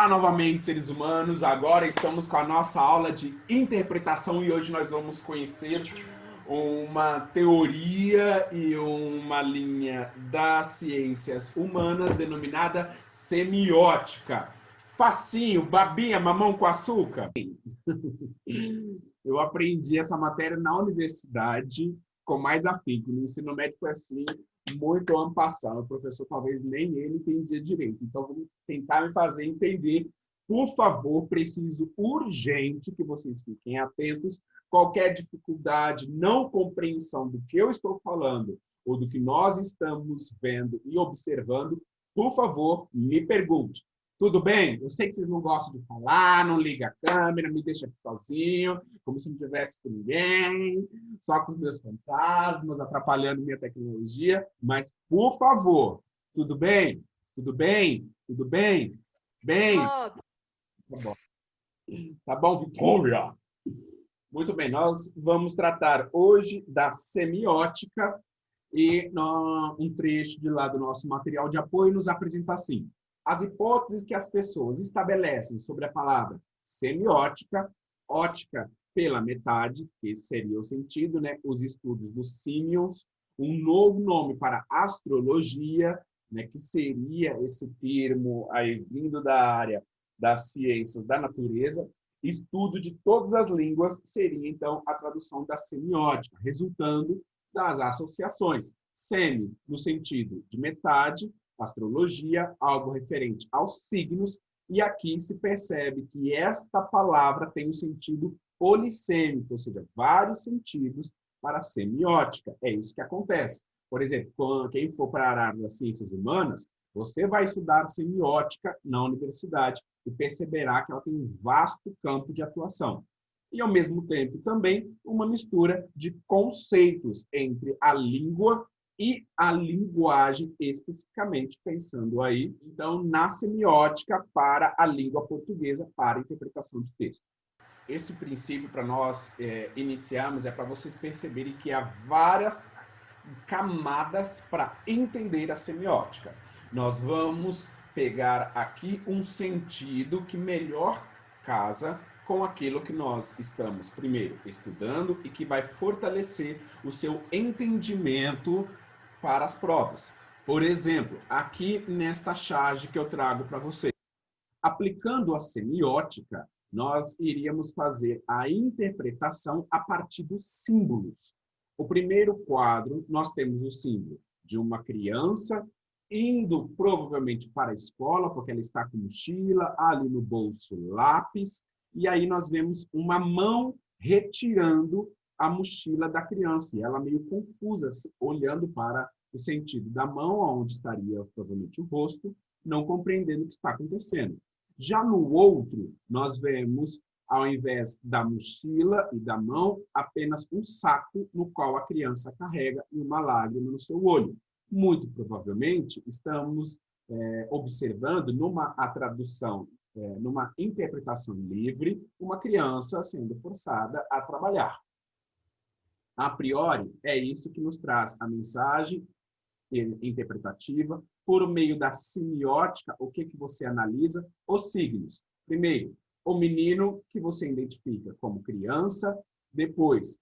Olá novamente, seres humanos. Agora estamos com a nossa aula de interpretação e hoje nós vamos conhecer uma teoria e uma linha das ciências humanas denominada semiótica. Facinho, babinha, mamão com açúcar. Eu aprendi essa matéria na universidade com mais afinco. No ensino médio foi assim, muito ano passado. O professor talvez nem ele entendia direito. Então, vamos tentar me fazer entender. Por favor, preciso urgente que vocês fiquem atentos. Qualquer dificuldade, não compreensão do que eu estou falando ou do que nós estamos vendo e observando, por favor, me pergunte. Tudo bem? Eu sei que vocês não gostam de falar, não liga a câmera, me deixa aqui sozinho, como se não tivesse com ninguém, só com meus fantasmas, atrapalhando minha tecnologia. Mas, por favor, tudo bem? Tudo bem? Tudo bem? Bem? Tá bom. Tá bom, Vitória? Muito bem, nós vamos tratar hoje da semiótica e um trecho de lá do nosso material de apoio nos apresenta assim. As hipóteses que as pessoas estabelecem sobre a palavra semiótica, ótica pela metade, que esse seria o sentido, né? Os estudos dos símios, um novo nome para astrologia, né? Que seria esse termo aí vindo da área das ciências da natureza, estudo de todas as línguas seria, então, a tradução da semiótica, resultando das associações. Semi, no sentido de metade, astrologia, algo referente aos signos, e aqui se percebe que esta palavra tem um sentido polissêmico, ou seja, vários sentidos para a semiótica. É isso que acontece. Por exemplo, quem for para a área das ciências humanas, você vai estudar semiótica na universidade e perceberá que ela tem um vasto campo de atuação. E, ao mesmo tempo, também uma mistura de conceitos entre a língua e a linguagem, especificamente pensando aí, então, na semiótica para a língua portuguesa, para a interpretação de texto. Esse princípio, para nós iniciarmos, é para vocês perceberem que há várias camadas para entender a semiótica. Nós vamos pegar aqui um sentido que melhor casa com aquilo que nós estamos, primeiro, estudando e que vai fortalecer o seu entendimento para as provas. Por exemplo, aqui nesta charge que eu trago para vocês, aplicando a semiótica, nós iríamos fazer a interpretação a partir dos símbolos. O primeiro quadro, nós temos o símbolo de uma criança indo provavelmente para a escola, porque ela está com mochila, ali no bolso lápis, e aí nós vemos uma mão retirando a mochila da criança, e ela meio confusa, olhando para o sentido da mão, onde estaria provavelmente o rosto, não compreendendo o que está acontecendo. Já no outro, nós vemos, ao invés da mochila e da mão, apenas um saco no qual a criança carrega e uma lágrima no seu olho. Muito provavelmente, estamos observando numa tradução, numa interpretação livre, uma criança sendo forçada a trabalhar. A priori, é isso que nos traz a mensagem interpretativa. Por meio da semiótica, o que você analisa? Os signos. Primeiro, o menino que você identifica como criança, depois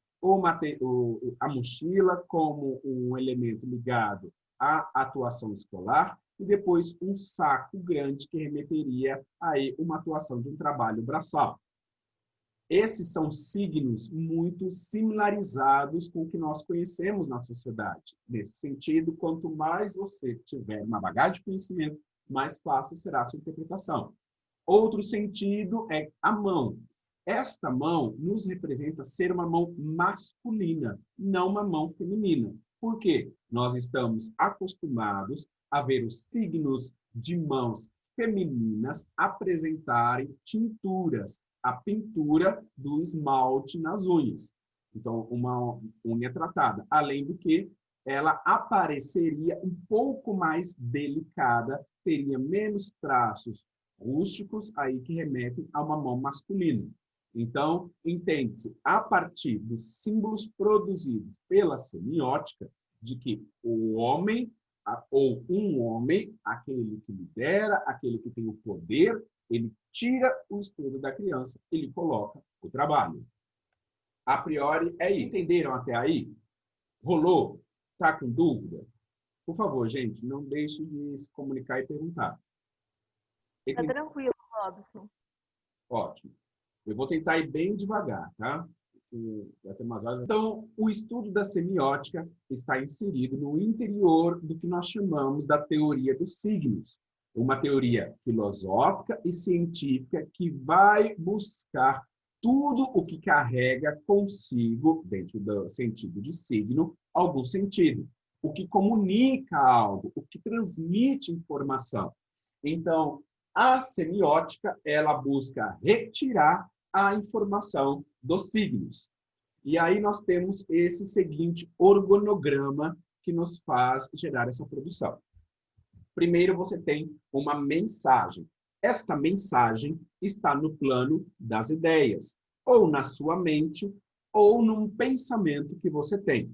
a mochila como um elemento ligado à atuação escolar e depois um saco grande que remeteria a uma atuação de um trabalho braçal. Esses são signos muito similarizados com o que nós conhecemos na sociedade. Nesse sentido, quanto mais você tiver uma bagagem de conhecimento, mais fácil será a sua interpretação. Outro sentido é a mão. Esta mão nos representa ser uma mão masculina, não uma mão feminina. Por quê? Nós estamos acostumados a ver os signos de mãos femininas apresentarem tinturas, a pintura do esmalte nas unhas. Então, uma unha tratada. Além do que, ela apareceria um pouco mais delicada, teria menos traços rústicos, aí que remetem a uma mão masculina. Então, entende-se, a partir dos símbolos produzidos pela semiótica, de que o homem, ou um homem, aquele que lidera, aquele que tem o poder, Ele tira o estudo da criança, ele coloca o trabalho. A priori é isso. Entenderam até aí? Rolou? Tá com dúvida? Por favor, gente, não deixe de se comunicar e perguntar. Tá tranquilo, Robson. Ótimo. Eu vou tentar ir bem devagar, tá? Vai ter umas horas. Então, o estudo da semiótica está inserido no interior do que nós chamamos da teoria dos signos, uma teoria filosófica e científica que vai buscar tudo o que carrega consigo, dentro do sentido de signo, algum sentido. O que comunica algo, o que transmite informação. Então, a semiótica, ela busca retirar a informação dos signos. E aí nós temos esse seguinte organograma que nos faz gerar essa produção. Primeiro, você tem uma mensagem. Esta mensagem está no plano das ideias, ou na sua mente, ou num pensamento que você tem.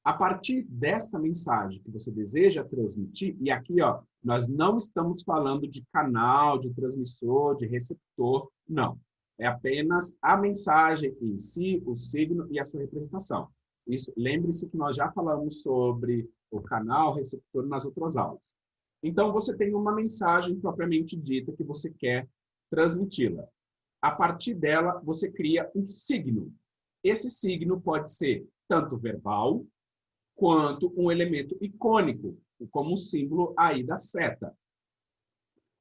A partir desta mensagem que você deseja transmitir, e aqui, ó, nós não estamos falando de canal, de transmissor, de receptor, não. É apenas a mensagem em si, o signo e a sua representação. Isso, lembre-se que nós já falamos sobre o canal, receptor nas outras aulas. Então, você tem uma mensagem propriamente dita que você quer transmiti-la. A partir dela, você cria um signo. Esse signo pode ser tanto verbal, quanto um elemento icônico, como o símbolo aí da seta.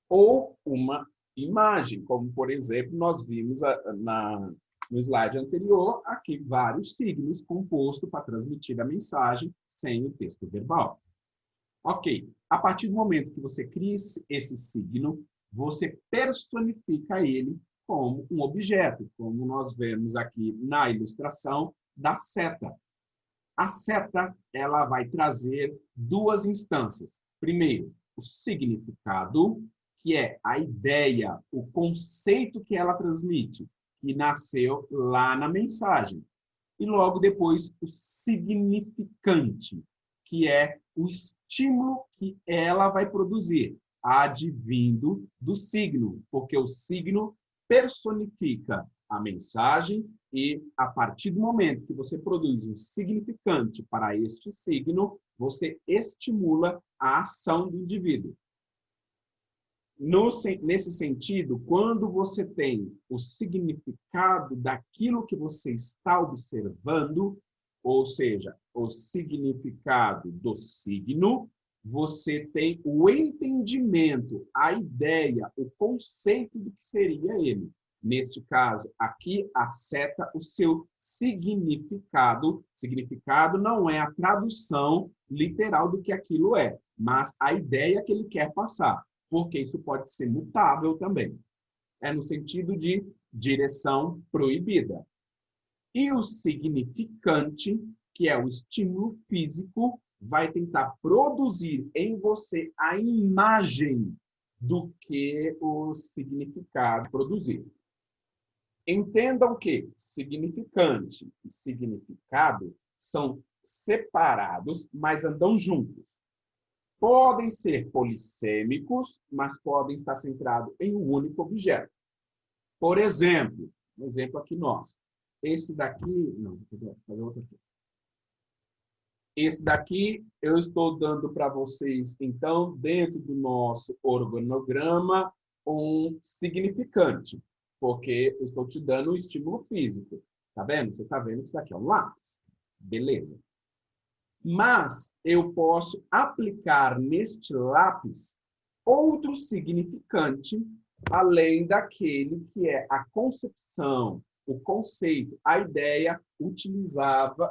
Ou uma imagem, como, por exemplo, nós vimos no slide anterior, aqui vários signos compostos para transmitir a mensagem sem o texto verbal. Ok, a partir do momento que você cria esse signo, você personifica ele como um objeto, como nós vemos aqui na ilustração da seta. A seta, ela vai trazer duas instâncias. Primeiro, o significado, que é a ideia, o conceito que ela transmite, que nasceu lá na mensagem. E logo depois, o significante, que é o estímulo que ela vai produzir, advindo do signo, porque o signo personifica a mensagem e, a partir do momento que você produz um significante para este signo, você estimula a ação do indivíduo. Nesse sentido, quando você tem o significado daquilo que você está observando, ou seja, o significado do signo, você tem o entendimento, a ideia, o conceito do que seria ele. Neste caso, aqui a seta, o seu significado. Significado não é a tradução literal do que aquilo é, mas a ideia que ele quer passar, porque isso pode ser mutável também. É no sentido de direção proibida. E o significante, que é o estímulo físico, vai tentar produzir em você a imagem do que o significado produzir. Entendam que significante e significado são separados, mas andam juntos. Podem ser polissêmicos, mas podem estar centrados em um único objeto. Por exemplo, um exemplo aqui nosso. Esse daqui, não, vou fazer outra aqui. Esse daqui eu estou dando para vocês, então, dentro do nosso organograma, um significante, porque eu estou te dando um estímulo físico. Tá vendo? Você está vendo que isso daqui é um lápis. Beleza. Mas eu posso aplicar neste lápis outro significante, além daquele que é a concepção, o conceito, a ideia utilizável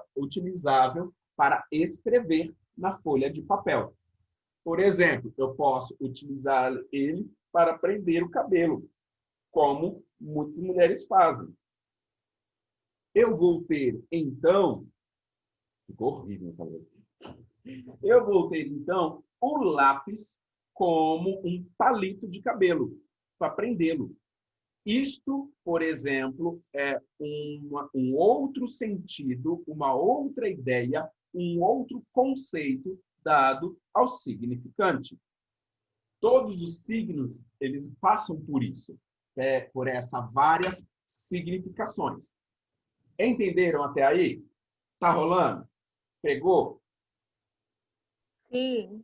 para escrever na folha de papel. Por exemplo, eu posso utilizar ele para prender o cabelo, como muitas mulheres fazem. Eu vou ter, então... Ficou horrível, eu vou ter, então, o lápis como um palito de cabelo, para prendê-lo. Isto, por exemplo, é um outro sentido, uma outra ideia, um outro conceito dado ao significante. Todos os signos, eles passam por isso, por essas várias significações. Entenderam até aí? Tá rolando? Pegou? Sim.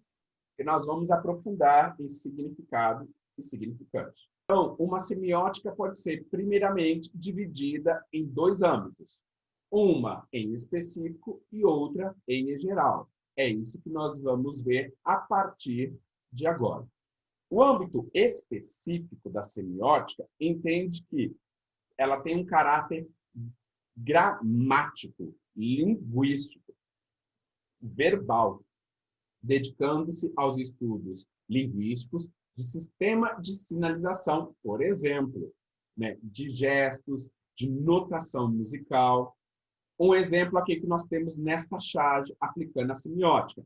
E nós vamos aprofundar em significado e significante. Então, uma semiótica pode ser, primeiramente, dividida em dois âmbitos. Uma em específico e outra em geral. É isso que nós vamos ver a partir de agora. O âmbito específico da semiótica entende que ela tem um caráter gramático, linguístico, verbal, dedicando-se aos estudos linguísticos de sistema de sinalização, por exemplo, né, de gestos, de notação musical. Um exemplo aqui que nós temos nesta charge aplicando a semiótica.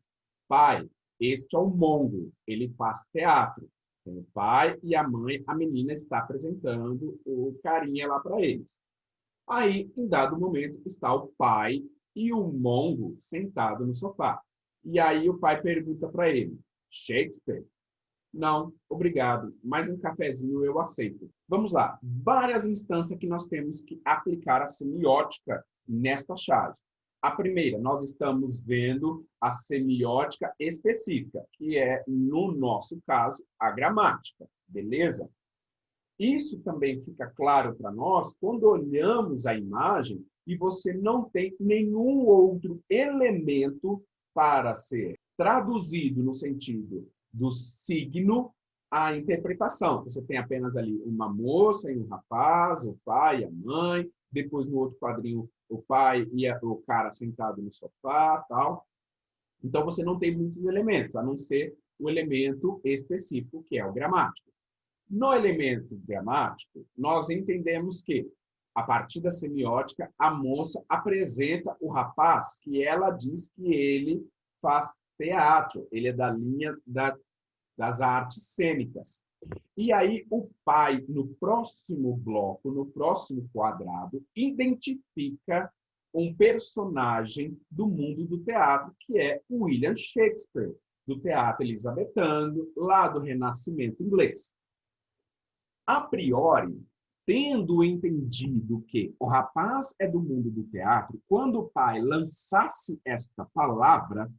Pai, este é o mongo, ele faz teatro. Tem o pai e a mãe, a menina está apresentando o carinha lá para eles. Aí, em dado momento, está o pai e o mongo sentado no sofá. E aí o pai pergunta para ele, Shakespeare? Não, obrigado. Mais um cafezinho eu aceito. Vamos lá. Várias instâncias que nós temos que aplicar a semiótica nesta charge. A primeira, nós estamos vendo a semiótica específica, que é, no nosso caso, a gramática. Beleza? Isso também fica claro para nós quando olhamos a imagem e você não tem nenhum outro elemento para ser traduzido no sentido do signo à interpretação. Você tem apenas ali uma moça e um rapaz, o pai e a mãe, depois no outro quadrinho o pai e o cara sentado no sofá, tal. Então você não tem muitos elementos, a não ser o elemento específico, que é o gramático. No elemento gramático, nós entendemos que, a partir da semiótica, a moça apresenta o rapaz que ela diz que ele faz teatro, ele é da linha das artes cênicas. E aí o pai, no próximo bloco, no próximo quadrado, identifica um personagem do mundo do teatro, que é William Shakespeare, do teatro elisabetano, lá do Renascimento inglês. A priori, tendo entendido que o rapaz é do mundo do teatro, quando o pai lançasse esta palavra,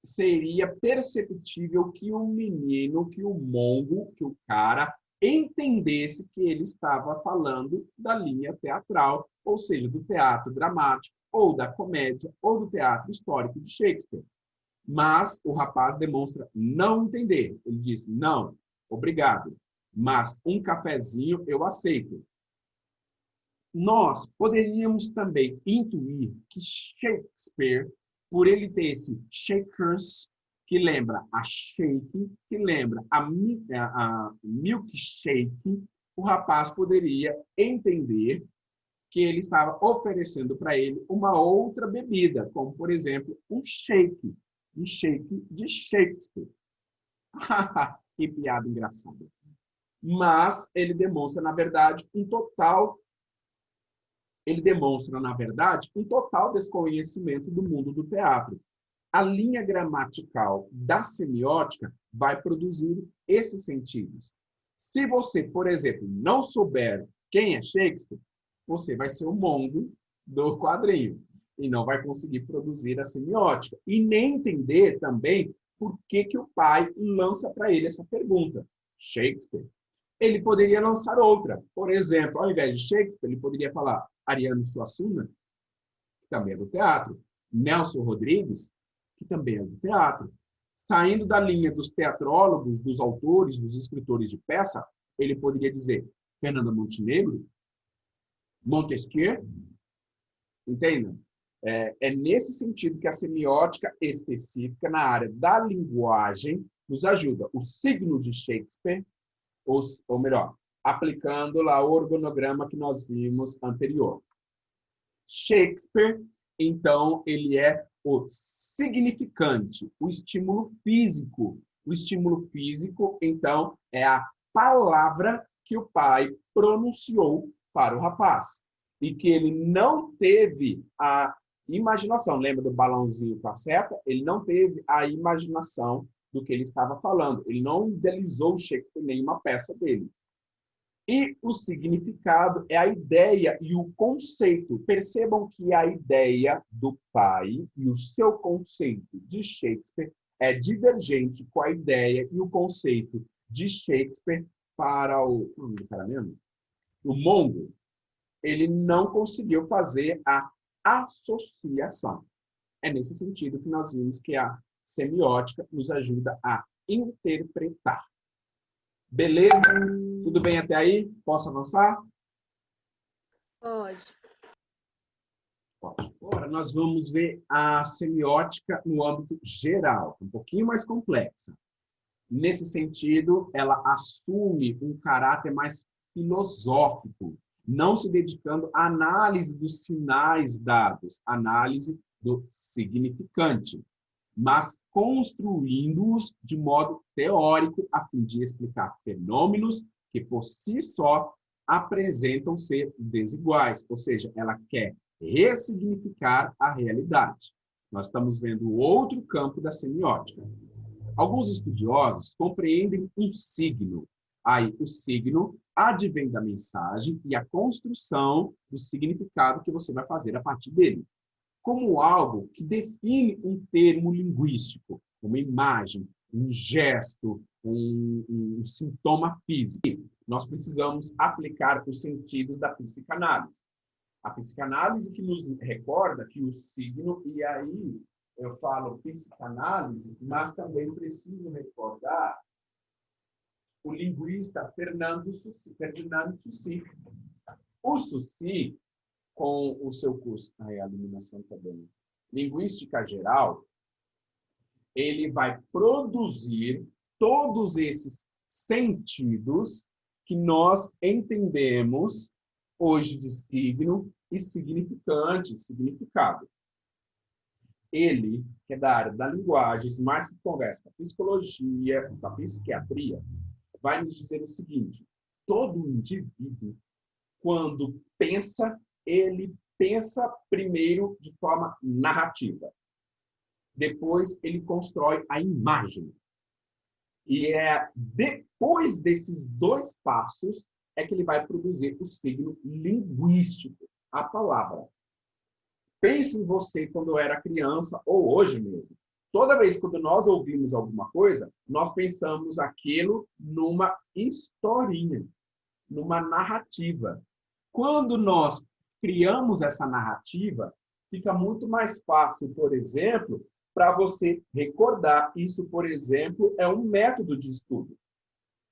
seria perceptível que o menino, que o mongo, que o cara, entendesse que ele estava falando da linha teatral, ou seja, do teatro dramático, ou da comédia, ou do teatro histórico de Shakespeare. Mas o rapaz demonstra não entender. Ele diz, não, obrigado, mas um cafezinho eu aceito. Nós poderíamos também intuir que Shakespeare, por ele ter esse shakers, que lembra a shake, que lembra a milkshake, o rapaz poderia entender que ele estava oferecendo para ele uma outra bebida, como, por exemplo, um shake de Shakespeare. Que piada engraçada. Mas ele demonstra, na verdade, um total desconhecimento do mundo do teatro. A linha gramatical da semiótica vai produzir esses sentidos. Se você, por exemplo, não souber quem é Shakespeare, você vai ser o mongo do quadrinho e não vai conseguir produzir a semiótica. E nem entender também por que o pai lança para ele essa pergunta. Shakespeare. Ele poderia lançar outra. Por exemplo, ao invés de Shakespeare, ele poderia falar Ariano Suassuna, que também é do teatro, Nelson Rodrigues, que também é do teatro. Saindo da linha dos teatrólogos, dos autores, dos escritores de peça, ele poderia dizer Fernanda Montenegro, Montesquieu, entendem? É nesse sentido que a semiótica específica na área da linguagem nos ajuda. O signo de Shakespeare, ou melhor, aplicando lá o organograma que nós vimos anterior. Shakespeare, então, ele é o significante, o estímulo físico. O estímulo físico, então, é a palavra que o pai pronunciou para o rapaz. E que ele não teve a imaginação. Lembra do balãozinho com a seta? Ele não teve a imaginação do que ele estava falando. Ele não idealizou o Shakespeare em nenhuma peça dele. E o significado é a ideia e o conceito. Percebam que a ideia do pai e o seu conceito de Shakespeare é divergente com a ideia e o conceito de Shakespeare para o... cara mesmo? O Mongo. Ele não conseguiu fazer a associação. É nesse sentido que nós vimos que a semiótica nos ajuda a interpretar. Beleza? Tudo bem até aí? Posso avançar? Pode. Pode. Agora nós vamos ver a semiótica no âmbito geral, um pouquinho mais complexa. Nesse sentido, ela assume um caráter mais filosófico, não se dedicando à análise dos sinais dados, análise do significante, mas construindo-os de modo teórico a fim de explicar fenômenos que por si só apresentam ser desiguais, ou seja, ela quer ressignificar a realidade. Nós estamos vendo outro campo da semiótica. Alguns estudiosos compreendem um signo. Aí, o signo advém da mensagem e a construção do significado que você vai fazer a partir dele, como algo que define um termo linguístico, uma imagem, um gesto, um sintoma físico. Nós precisamos aplicar os sentidos da psicanálise. A psicanálise que nos recorda que o signo, e aí eu falo psicanálise, mas também preciso recordar o linguista Fernando Sussi. O Sussi, com o seu curso, a iluminação também, Linguística Geral, ele vai produzir todos esses sentidos que nós entendemos hoje de signo e significante, significado. Ele, que é da área da linguagem, mas que conversa com a psicologia, com a psiquiatria, vai nos dizer o seguinte: todo indivíduo, quando pensa, ele pensa primeiro de forma narrativa. Depois, ele constrói a imagem. E é depois desses dois passos é que ele vai produzir o signo linguístico, a palavra. Pense em você quando era criança ou hoje mesmo. Toda vez que nós ouvimos alguma coisa, nós pensamos aquilo numa historinha, numa narrativa. Quando nós criamos essa narrativa, fica muito mais fácil, por exemplo, para você recordar. Isso, por exemplo, é um método de estudo.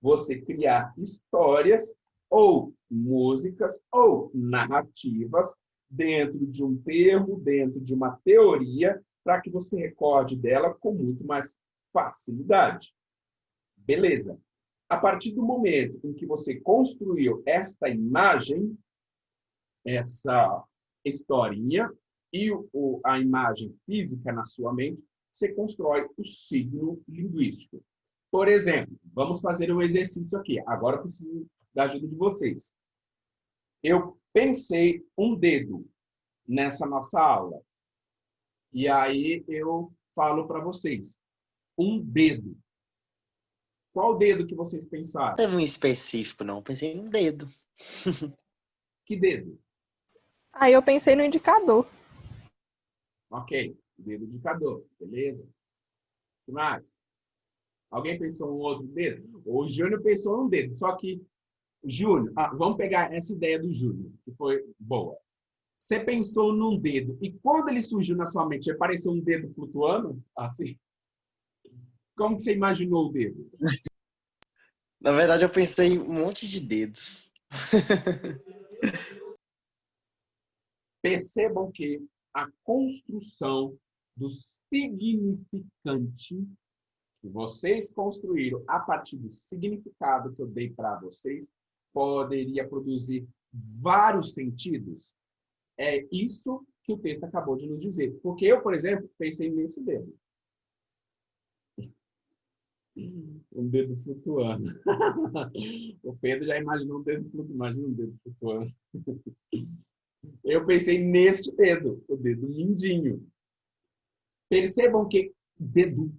Você criar histórias ou músicas ou narrativas dentro de um termo, dentro de uma teoria, para que você recorde dela com muito mais facilidade. Beleza. A partir do momento em que você construiu esta imagem, essa historinha e a imagem física na sua mente, você constrói o signo linguístico. Por exemplo, vamos fazer um exercício aqui. Agora eu preciso da ajuda de vocês. Eu pensei um dedo nessa nossa aula. E aí eu falo para vocês. Um dedo. Qual dedo que vocês pensaram? Não teve um específico, não. Pensei em dedo. Que dedo? Aí eu pensei no indicador. Ok. Dedo indicador. Beleza. O que mais? Alguém pensou em um outro dedo? O Júnior pensou em um dedo. Só que, Júnior, vamos pegar essa ideia do Júnior, que foi boa. Você pensou num dedo e quando ele surgiu na sua mente, apareceu um dedo flutuando? Assim? Como que você imaginou o dedo? Na verdade, eu pensei em um monte de dedos. Percebam que a construção do significante que vocês construíram a partir do significado que eu dei para vocês poderia produzir vários sentidos. É isso que o texto acabou de nos dizer. Porque eu, por exemplo, pensei nesse dedo. Um dedo flutuando. O Pedro já imaginou um dedo flutuando. Imagina um dedo flutuando. Eu pensei neste dedo, o dedo mindinho. Percebam que dedo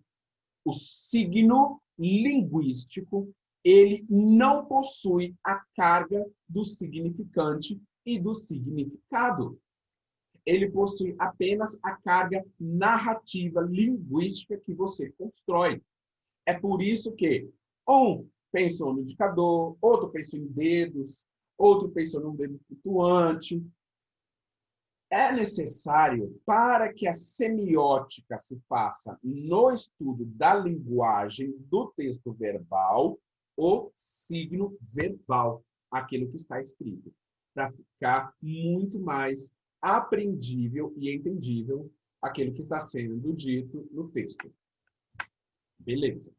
O signo linguístico, ele não possui a carga do significante e do significado. Ele possui apenas a carga narrativa linguística que você constrói. É por isso que um pensou no indicador, outro pensou em dedos, outro pensou num dedo flutuante. É necessário, para que a semiótica se faça no estudo da linguagem do texto verbal, o signo verbal, aquilo que está escrito, para ficar muito mais aprendível e entendível aquilo que está sendo dito no texto. Beleza.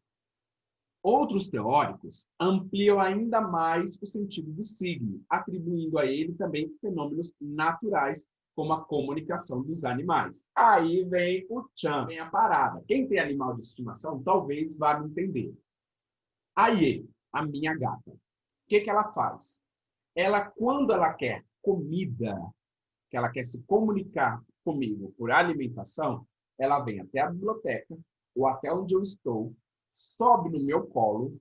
Outros teóricos ampliam ainda mais o sentido do signo, atribuindo a ele também fenômenos naturais, como a comunicação dos animais. Aí vem o tchan, vem a parada. Quem tem animal de estimação talvez vá me entender. Aí, a minha gata, o que ela faz? Ela, quando ela quer comida, que ela quer se comunicar comigo por alimentação, ela vem até a biblioteca ou até onde eu estou, sobe no meu colo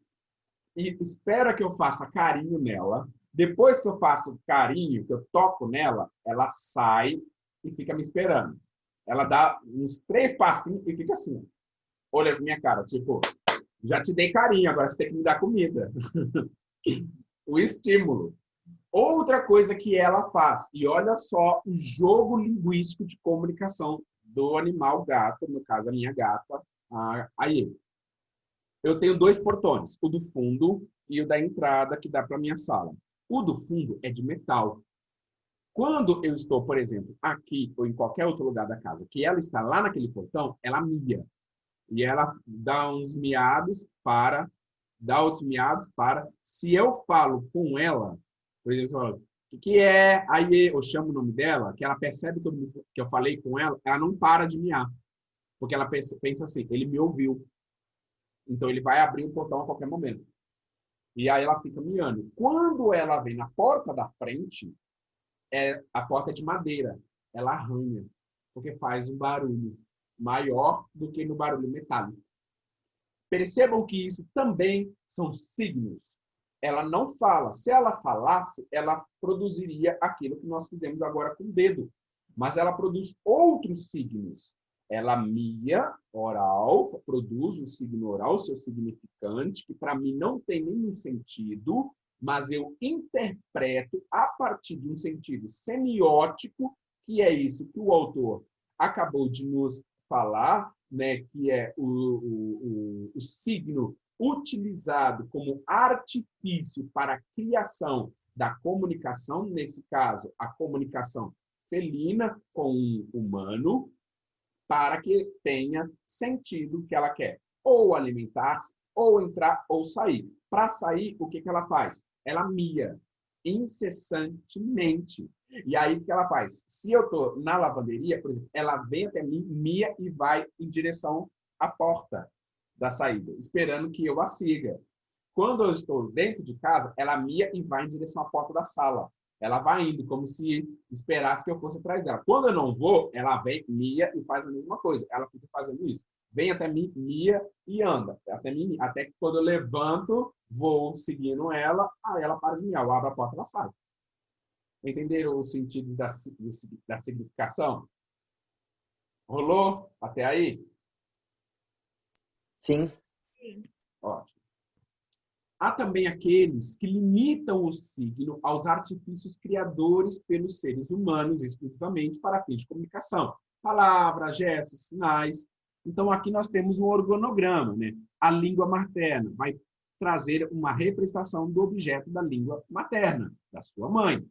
e espera que eu faça carinho nela. Depois que eu faço carinho, que eu toco nela, ela sai e fica me esperando. Ela dá uns 3 passinhos e fica assim. Olha pra minha cara, tipo, já te dei carinho, agora você tem que me dar comida. O estímulo. Outra coisa que ela faz, e olha só o jogo linguístico de comunicação do animal gato, no caso a minha gata, aí. Eu tenho 2 portões, o do fundo e o da entrada que dá para a minha sala. O do fundo é de metal. Quando eu estou, por exemplo, aqui ou em qualquer outro lugar da casa, que ela está lá naquele portão, ela mia. E ela dá uns miados para, dá outros miados para. Se eu falo com ela, por exemplo, eu falo, o que é? Aí eu chamo o nome dela, que ela percebe que eu falei com ela não para de miar. Porque ela pensa assim, ele me ouviu. Então, ele vai abrir o portão a qualquer momento. E aí ela fica miando. Quando ela vem na porta da frente, a porta é de madeira. Ela arranha, porque faz um barulho maior do que no barulho metálico. Percebam que isso também são signos. Ela não fala. Se ela falasse, ela produziria aquilo que nós fizemos agora com o dedo. Mas ela produz outros signos. Ela mia, oral, produz o signo oral, seu significante, que para mim não tem nenhum sentido, mas eu interpreto a partir de um sentido semiótico, que é isso que o autor acabou de nos falar, né, que é o signo utilizado como artifício para a criação da comunicação, nesse caso, a comunicação felina com o humano, para que tenha sentido o que ela quer. Ou alimentar-se, ou entrar, ou sair. Para sair, o que ela faz? Ela mia incessantemente. E aí, o que ela faz? Se eu estou na lavanderia, por exemplo, ela vem até mim, mia e vai em direção à porta da saída, esperando que eu a siga. Quando eu estou dentro de casa, ela mia e vai em direção à porta da sala. Ela vai indo, como se esperasse que eu fosse atrás dela. Quando eu não vou, ela vem, mia e faz a mesma coisa. Ela fica fazendo isso. Vem até mim, mia e anda. Até mim, até que quando eu levanto, vou seguindo ela, aí ela para de miar. Eu abro a porta e ela sai. Entenderam o sentido da significação? Rolou até aí? Sim. Ótimo. Há também aqueles que limitam o signo aos artifícios criadores pelos seres humanos, exclusivamente para fins de comunicação. Palavras, gestos, sinais. Então, aqui nós temos um organograma, né? A língua materna vai trazer uma representação do objeto da língua materna, da sua mãe.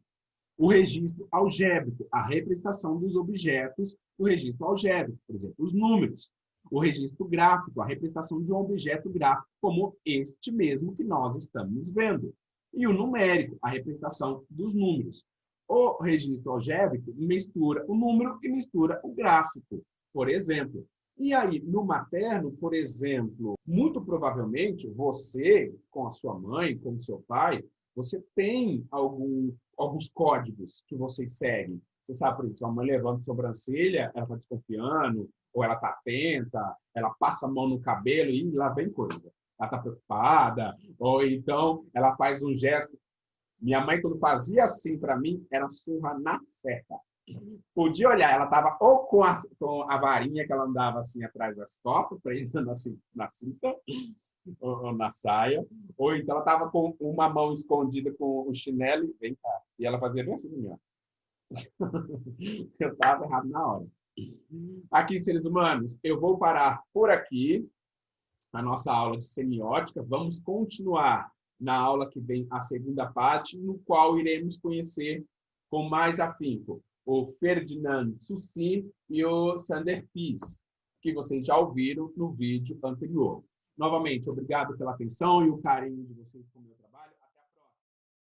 O registro algébrico, a representação dos objetos do registro algébrico, por exemplo, os números. O registro gráfico, a representação de um objeto gráfico como este mesmo que nós estamos vendo. E o numérico, a representação dos números. O registro algébrico mistura o número e mistura o gráfico, por exemplo. E aí, no materno, por exemplo, muito provavelmente você, com a sua mãe, com o seu pai, você tem alguns códigos que vocês seguem. Você sabe, por exemplo, sua mãe levanta a sobrancelha, ela está desconfiando, ou ela está atenta, ela passa a mão no cabelo e lá vem coisa. Ela está preocupada, ou então ela faz um gesto. Minha mãe, quando fazia assim para mim, era surra na certa. Podia olhar, ela estava ou com a varinha que ela andava assim atrás das costas, presa na cinta, ou na saia, ou então ela estava com uma mão escondida com o chinelo, vem cá. E ela fazia bem assim, ó. Eu estava errado na hora. Aqui, seres humanos, eu vou parar por aqui a nossa aula de semiótica. Vamos continuar na aula que vem a segunda parte, no qual iremos conhecer com mais afinco o Ferdinand Saussure e o Sander Pease, que vocês já ouviram no vídeo anterior. Novamente, obrigado pela atenção e o carinho de vocês com o meu trabalho.